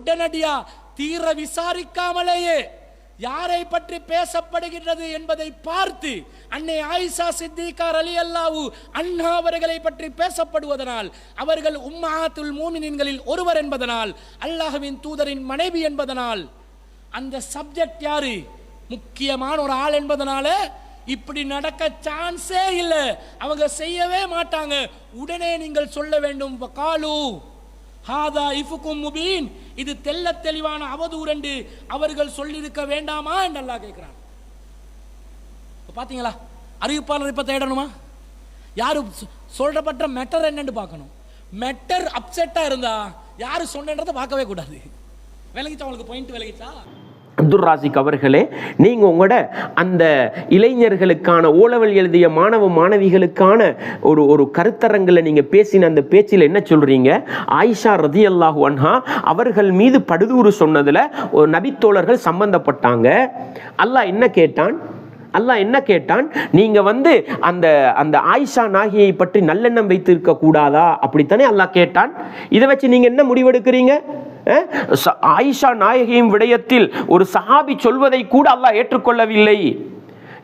உடனடியா தீர விசாரிக்காமலேயே யாரை பற்றி பேசப்படுகிறது என்பதை பார்த்து அன்னை ஆயிஷா சித்திகா ரலியல்லாஹு அன்ஹா அவர்களை பற்றி பேசப்படுவதனால், அவர்கள் உம்மஹாத்துல் மூமினீன்களில் ஒருவர் என்பதனால், அல்லாஹ்வின் தூதரின் மனைவி என்பதனால், அந்த சப்ஜெக்ட் யாரு முக்கியமான ஒரு ஆள் என்பதனால இப்படி நடக்க சான்ஸே இல்லை, அவங்க செய்யவே மாட்டாங்க. உடனே நீங்கள் சொல்ல வேண்டும், வகாலு ஹாதா இஃபுக்கும் முபீன், இது தெல்ல தெளிவான அவதூறு என்று அவர்கள் சொல்லியிருக்க வேண்டாமா என்று அல்லாஹ் கேட்கிறான். பாத்தீங்களா, அறிவிப்பாளர் இப்ப தேடணுமா? யாரு சொல்றப்பட்ட மெட்டர் என்னன்னு பார்க்கணும். மெட்டர் அப்செட்டா இருந்தா யாரு சொன்னன்றதை பார்க்கவே கூடாது. விளங்கிச்சா உங்களுக்கு பாயிண்ட்? விளங்கிச்சா? அப்துல் ராசிக் அவர்களே, நீங்க உங்களோட அந்த இளைஞர்களுக்கான ஓலவல் எழுதிய மாணவ மாணவிகளுக்கான ஒரு கருத்தரங்கில் நீங்க பேசின அந்த பேச்சில் என்ன சொல்றீங்க? ஆயிஷா ரதியல்லாஹு அன்ஹா அவர்கள் மீது படுதூறு சொன்னதுல ஒரு நபித்தோழர்கள் சம்பந்தப்பட்டாங்க. அல்லாஹ் என்ன கேட்டான்? நீங்க அந்த ஆயிஷா நாகியை பற்றி நல்லெண்ணம் வைத்திருக்க கூடாதா? அப்படித்தானே அல்லாஹ் கேட்டான். இதை வச்சு நீங்க என்ன முடிவெடுக்கிறீங்க? ஆயிஷா நாயகியின் விடயத்தில் ஒரு சஹாபி சொல்வதை கூட அல்லாஹ் ஏற்றுக்கொள்ளவில்லை.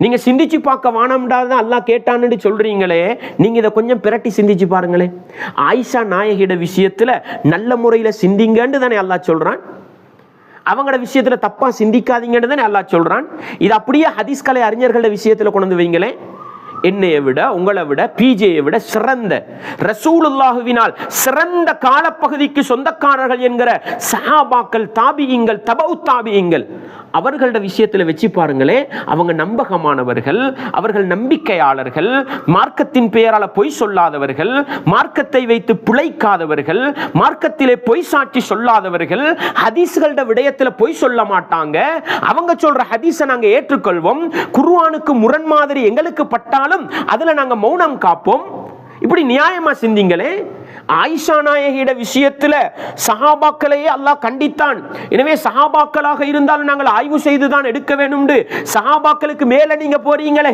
நீங்க சிந்திச்சு பார்க்க வானம்டாதான் அல்லாஹ் கேட்டான்னு சொல்றீங்களே, நீங்க இதை கொஞ்சம் பிரட்டி சிந்திச்சு பாருங்களே. ஆயிஷா நாயகியோட விஷயத்துல நல்ல முறையில சிந்திங்கன்னு தானே அல்லாஹ் சொல்றான். அவங்களோட விஷயத்துல தப்பா சிந்திக்காதீங்கன்னு தானே அல்லாஹ் சொல்றான். இது அப்படியே ஹதீஸ் கலை அறிஞர்களோட விஷயத்துல கொண்டு வைங்களேன். என்னையை விட, உங்களை விட, பிஜேயை விட சிறந்த ரசூலுல்லாஹுவினால் சிறந்த காலப்பகுதிக்கு சொந்தக்காரர்கள் என்கிற சஹாபாக்கள், தாபியீங்கள், தபவு தாபியீங்கள், அவர்களோட விஷயத்தில் வச்சு பாருங்களே. அவங்க நம்பகமானவர்கள், அவர்கள் நம்பிக்கையாளர்கள், மார்க்கத்தின் பெயரால பொய் சொல்லாதவர்கள், மார்க்கத்தை வைத்து பிழைக்காதவர்கள், மார்க்கத்திலே பொய் சாட்சி சொல்லாதவர்கள், ஹதீஸ்களோட விடயத்தில் பொய் சொல்ல மாட்டாங்க. அவங்க சொல்ற ஹதீஸை நாங்க ஏற்றுக்கொள்வோம். குர்ஆனுக்கு முரண் மாதிரி எங்களுக்கு பட்டாலும் அதுல நாங்க மௌனம் காப்போம். இப்படி நியாயமா சிந்திங்களே. ஆயிஷா நாயகியோட விஷயத்துல சஹாபாக்களையே அல்லாஹ் கண்டித்தான். எனவே சஹாபாக்களாக இருந்தாலும் நாங்கள் ஆய்வு செய்துதான் எடுக்க வேண்டும். சஹாபாக்களுக்கு மேல நீங்க போறீங்களே,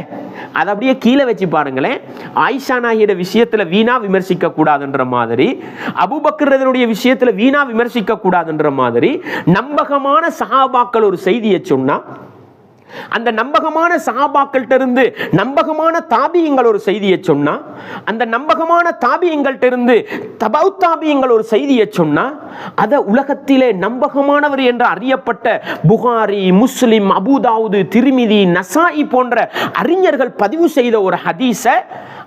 அதை அப்படியே கீழே வச்சு பாருங்களேன். ஆயிஷா நாயகியோட விஷயத்துல வீணா விமர்சிக்க கூடாதுன்ற மாதிரி, அபூபக்கருடைய விஷயத்துல வீணா விமர்சிக்க கூடாதுன்ற மாதிரி, நம்பகமான சஹாபாக்கள் ஒரு செய்தியை சொன்னா, அந்த நம்பகமான சஹாபாக்கள்ட்ட இருந்து நம்பகமான தாபியங்கள் ஒரு செய்தியை சொன்னா, அந்த நம்பகமான தாபியங்கள்ட்ட இருந்து தபவு தாபியங்கள் ஒரு செய்தியை சொன்னா, அத உலகத்திலே நம்பகமானவர் என்று அறியப்பட்ட புகாரி, முஸ்லிம், அபூதாவுது, திர்மிதி, நசாயி போன்ற அறிஞர்கள் பதிவு செய்த ஒரு ஹதீஸ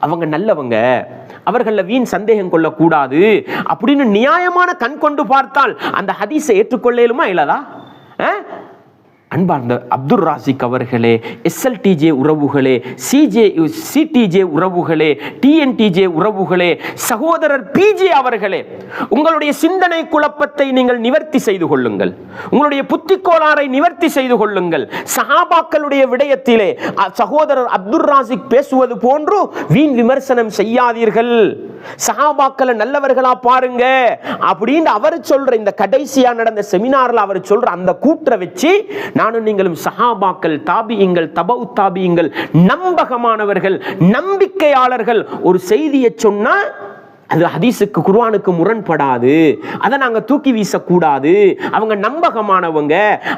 அவங்க நல்லவங்க, அவர்கள வீண் சந்தேகம் கொள்ளக்கூடாது அப்படின்னு நியாயமான கண் கொண்டு பார்த்தால் அந்த ஹதீஸை ஏற்றுக்கொள்ளலுமா இல்லதா? அன்பார்ந்த அப்துல் ராசிக் அவர்களே, எஸ்எல்டிஜே உறவுகளே, சிடிஜே உறவுகளே, டிஎன்டிஜே உறவுகளே, சகோதரர் பிஜே அவர்களே, உங்களுடைய சிந்தனை குழப்பத்தை நீங்கள் நிவர்த்தி செய்து கொள்ளுங்கள். உங்களுடைய புத்தி கோளாறை நிவர்த்தி செய்து கொள்ளுங்கள். சஹாபாக்களுடைய விடயத்திலே சகோதரர் அப்துல் ராசிக் பேசுவது போன்று வீண் விமர்சனம் செய்யாதீர்கள். சஹாபாக்களை நல்லவர்களா பாருங்க அப்படின்னு அவர் சொல்ற இந்த கடைசியா நடந்த செமினார்ல அவர் சொல்ற அந்த கூற்றை வச்சு நானும் நீங்களும் சஹாபாக்கள், தாபியங்கள், தபவு தாபியங்கள், நம்பகமானவர்கள், நம்பிக்கையாளர்கள் ஒரு செய்தியை சொன்னா அது ஹதீஸுக்கு குர்ஆனுக்கு முரண்படாது, அதை நாங்க தூக்கி வீசக்கூடாது, அவங்க நம்பகமானவங்க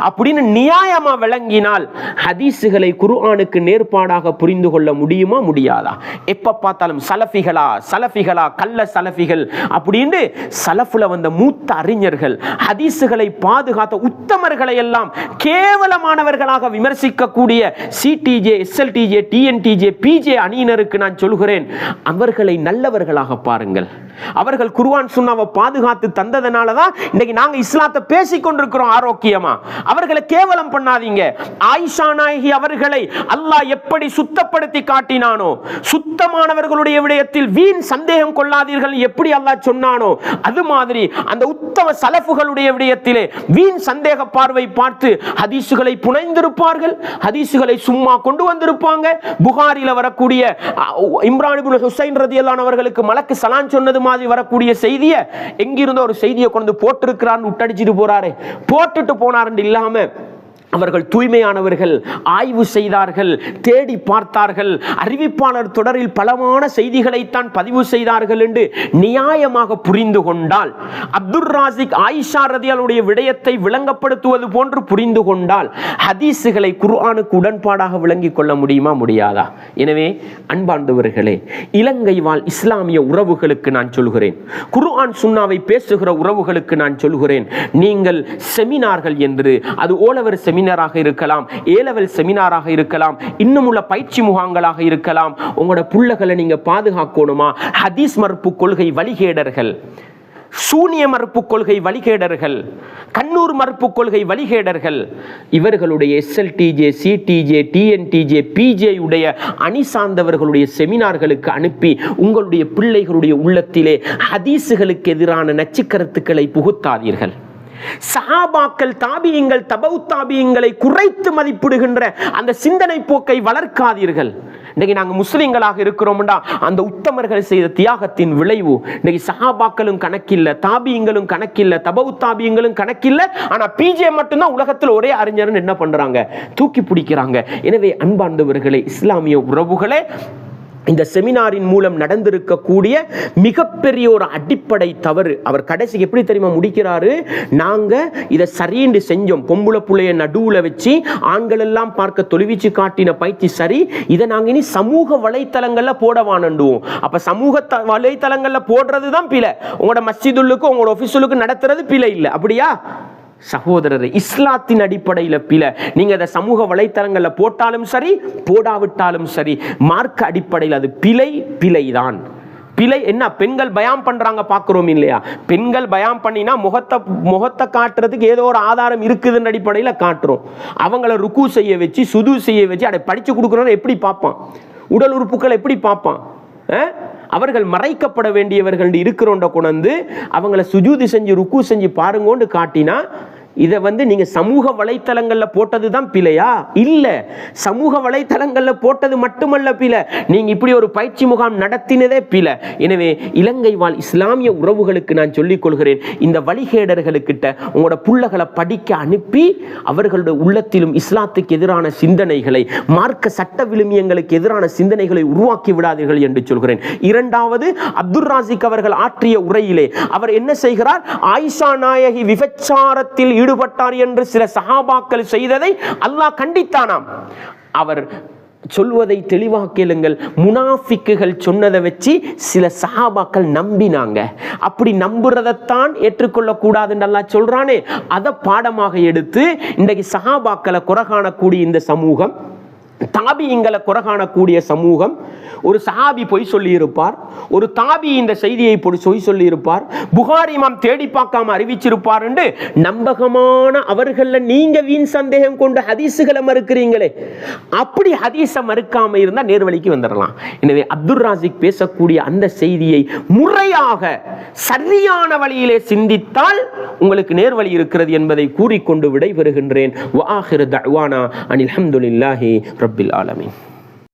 அப்படின்னு நியாயமா விளங்கினால் ஹதீஸுகளை குர்ஆனுக்கு நேர்பாடாக புரிந்து கொள்ள முடியுமா முடியாதா? எப்ப பார்த்தாலும் சலஃபிகளா கள்ள சலஃபிகள் அப்படின்னு சலஃபுல வந்த மூத்த அறிஞர்கள், ஹதீஸுகளை பாதுகாத்த உத்தமர்களை எல்லாம் கேவலமானவர்களாக விமர்சிக்கக்கூடிய சிடிஜே, எஸ்எல்டிஜே, டிஎன்டிஜே, பிஜே அணியினருக்கு நான் சொல்கிறேன், அவர்களை நல்லவர்களாக பாருங்கள். அவர்கள் குர்ஆன் சுன்னாவை பாதுகாத்து தந்ததனாலதான் இன்னைக்கு நாங்க இஸ்லாத்தை பேசிக் கொண்டிருக்கிறோம் ஆரோக்கியமா. அவர்களை கேவலம் பண்ணாதீங்க. ஆயிஷா நாயகி அவர்களை அல்லாஹ் எப்படி சுத்தப்படுத்தி காட்டினானோ, சுத்தமானவர்களுடைய விடயத்தில் வீண் சந்தேகம் கொள்ளாதீர்கள் எப்படி அல்லாஹ் சொன்னானோ, அது மாதிரி அந்த உத்தம சலஃபுகளுடைய விடயத்திலே வீண் சந்தேக பார்வை பார்த்து ஹதீஸுகளை புனைந்திருப்பார்கள், ஹதீஸுகளை சும்மா கொண்டு வந்திருப்பாங்க. புகாரில வரக்கூடிய இம்ரான் இப்னு ஹுசைன் ரலியல்லாஹு அன்ஹு அவர்களுக்கு மலக்கு சலான் சொன்னது மாதிரி வரக்கூடிய செய்தியை எங்கிருந்தோ ஒரு செய்தியை கொண்டு போட்டிருக்கிறான்னு விட்டடிச்சிட்டு போறாரு. போட்டுட்டு போனாரு இல்லாம அவர்கள் தூய்மையானவர்கள், ஆய்வு செய்தார்கள், தேடி பார்த்தார்கள், அறிவிப்பாளர் தொடரில் பலமான செய்திகளைத்தான் பதிவு செய்தார்கள் என்று நியாயமாக புரிந்து கொண்டால், அப்துல் ராசிக் ஆயிஷா ரதியல்லாஹுடைய விடயத்தை விளங்கப்படுத்துவது போன்று புரிந்து கொண்டால், ஹதீஸுகளை குர்ஆனுக்கு உடன்பாடாக விளங்கிக் கொள்ள முடியுமா, முடியாதா? எனவே அன்பார்ந்தவர்களே, இலங்கை வாழ் இஸ்லாமிய உறவுகளுக்கு நான் சொல்கிறேன், குர்ஆன் சுன்னாவை பேசுகிற உறவுகளுக்கு நான் சொல்கிறேன், நீங்கள் செமினார்கள் என்று, அது ஓலவர் செமினாராக இருக்கலாம், ஏலெவல் செமினாராக இருக்கலாம், இன்னும் உள்ள பயிற்சி முகாம்களாக இருக்கலாம், உங்களோட புள்ளைகளை நீங்க பாதுகாக்கணுமா? ஹதீஸ் மறுப்பு கொள்கை வழிகேடர்கள், சூனிய மறுப்பு கொள்கை வழிகேடர்கள், கண்ணூர் மறுப்பு கொள்கை வழிகேடர்கள், இவர்களுடைய SLTJ, CTJ, TNTJ, PJ உடைய அணி சார்ந்தவர்களுடைய செமினார்களுக்கு அனுப்பி உங்களுடைய பிள்ளைகளுடைய உள்ளத்திலே ஹதீஸுகளுக்கு எதிரான நச்சுக்கருத்துக்களை புகுத்தாதீர்கள். சஹாபாக்கள், தாபியங்கள், தபவு தாபியங்களை குறைத்து மதிப்பிடுகின்ற அந்த சிந்தனை போக்கை வளர்க்காதீர்கள். இன்னைக்கு நாங்கள் முஸ்லிம்களாக இருக்கிறோம்டா, அந்த உத்தமர்கள் செய்த தியாகத்தின் விளைவு இன்னைக்கு சஹாபாக்களும் கணக்கில்லை, தாபியங்களும் கணக்கில்லை, தபவு தாபியங்களும் கணக்கில்லை. ஆனா PJ மட்டும்தான் உலகத்தில் ஒரே அறிஞர்னு என்ன பண்றாங்க, தூக்கி பிடிக்கிறாங்க. எனவே அன்பார்ந்தவர்களே, இஸ்லாமிய உறவுகளே, இந்த செமினாரின் மூலம் நடந்திருக்கக்கூடிய மிகப்பெரிய ஒரு அடிப்படை தவறு, அவர் கடைசிக்கு எப்படி தெரியுமா முடிக்கிறாரு, நாங்க இதை சரின்னு செஞ்சோம், பொம்புளை புள்ளைய நடுவுல வச்சு ஆண்கள் எல்லாம் பார்க்க தொலைவீச்சு காட்டின பயிற்சி சரி, இதை நாங்க இனி சமூக வலைத்தளங்கள்ல போடவானுவோம். அப்ப சமூக வலைத்தளங்கள்ல போடுறதுதான் பிழை, உங்களோட மஸ்ஜிதுல்லுக்கு உங்களோட ஆபீஸுக்கு நடத்துறது பிழை இல்லை, அப்படியா சகோதரர்? இஸ்லாத்தின் அடிப்படையில் பிழை. நீங்க அதை சமூக வலைத்தளங்கள்ல போட்டாலும் சரி, போடாவிட்டாலும் சரி, மார்க்க அடிப்படையில் அது பிழைதான். பிழை என்ன? பெண்கள் பயான் பண்றாங்க, பார்க்கிறோம் இல்லையா? பெண்கள் பயான் பண்ணினா முகத்தை காட்டுறதுக்கு ஏதோ ஒரு ஆதாரம் இருக்குதுன்ற அடிப்படையில் காட்டுறோம். அவங்கள ருக்கு செய்ய வச்சு, சுது செய்ய வச்சு, அதை படிச்சு கொடுக்கணும். எப்படி பார்ப்பான்? உடல் உறுப்புகள் எப்படி பார்ப்பான்? அவர்கள் மறைக்கப்பட வேண்டியவர்கள் இருக்கிறோண்ட கொண்டு அவங்கள சுஜூதி செஞ்சு ருக்கு செஞ்சு பாருங்கோண்டு காட்டினா, இதை நீங்க சமூக வலைத்தளங்கள்ல போட்டதுதான் பிழையா? இல்ல, சமூக வலைத்தளங்கள்ல போட்டது மட்டுமல்ல பிழை, நீங்க இப்படி ஒரு பயிற்சி முகாம் நடத்தினதே பிழை. எனவே இலங்கை வாழ் இஸ்லாமிய உறவுகளுக்கு நான் சொல்லிக் கொள்கிறேன், இந்த வழிகேடர்களுக்கிட்ட உங்களோட புள்ளகளை படிக்க அனுப்பி அவர்களுடைய உள்ளத்திலும் இஸ்லாத்துக்கு எதிரான சிந்தனைகளை, மார்க்க சட்ட விழுமியங்களுக்கு எதிரான சிந்தனைகளை உருவாக்கி விடாதீர்கள் என்று சொல்கிறேன். இரண்டாவது, அப்துல் ராசிக் அவர்கள் ஆற்றிய உரையிலே அவர் என்ன செய்கிறார், ஆயிஷா நாயகி விபச்சாரத்தில் ஈடுபட்டார் என்று சில சஹாபாக்கள் செய்ததை அல்லாஹ் கண்டித்தானாம். அவர் சொல்வதை தெளிவாக கேளுங்கள், முனாஃபிக்குகள் சொன்னதை வச்சு சில சஹாபாக்கள் நம்பினாங்க. அப்படி நம்புறதைத்தான் ஏற்றுக்கொள்ளக்கூடாதுன்னு அல்லாஹ் சொல்றானே, அதை பாடமாக எடுத்து இன்றைக்கு சஹாபாக்களை குறைகாணக்கூடிய இந்த சமூகம், தாபியங்களை குறைகாணக்கூடிய சமூகம், ஒரு சஹாபி பொய் சொல்லி இருப்பார், ஒரு தாபி இந்த செய்தியை பொய் சொல்லி இருப்பார், புகாரி இமாம் தேடி பார்க்காம அறிவிச்சிருப்பார் என்று நம்பகமான அவர்கள நீங்க வீண் சந்தேகம் கொண்டு ஹதீஸுகளை மறுக்கிறீங்களே, அப்படி ஹதீஸை மறுக்காம இருந்தால் நேர்வழிக்கு வந்துடலாம். எனவே அப்துல் ராசிக் பேசக்கூடிய அந்த செய்தியை முறையாக சரியான வழியிலே சிந்தித்தால் உங்களுக்கு நேர்வழி இருக்கிறது என்பதை கூறிக்கொண்டு விடைபெறுகின்றேன். வஆகிரு தஅவானா அனில் ஹம்துலில்லாஹி ரப்பில் ஆலமீன்.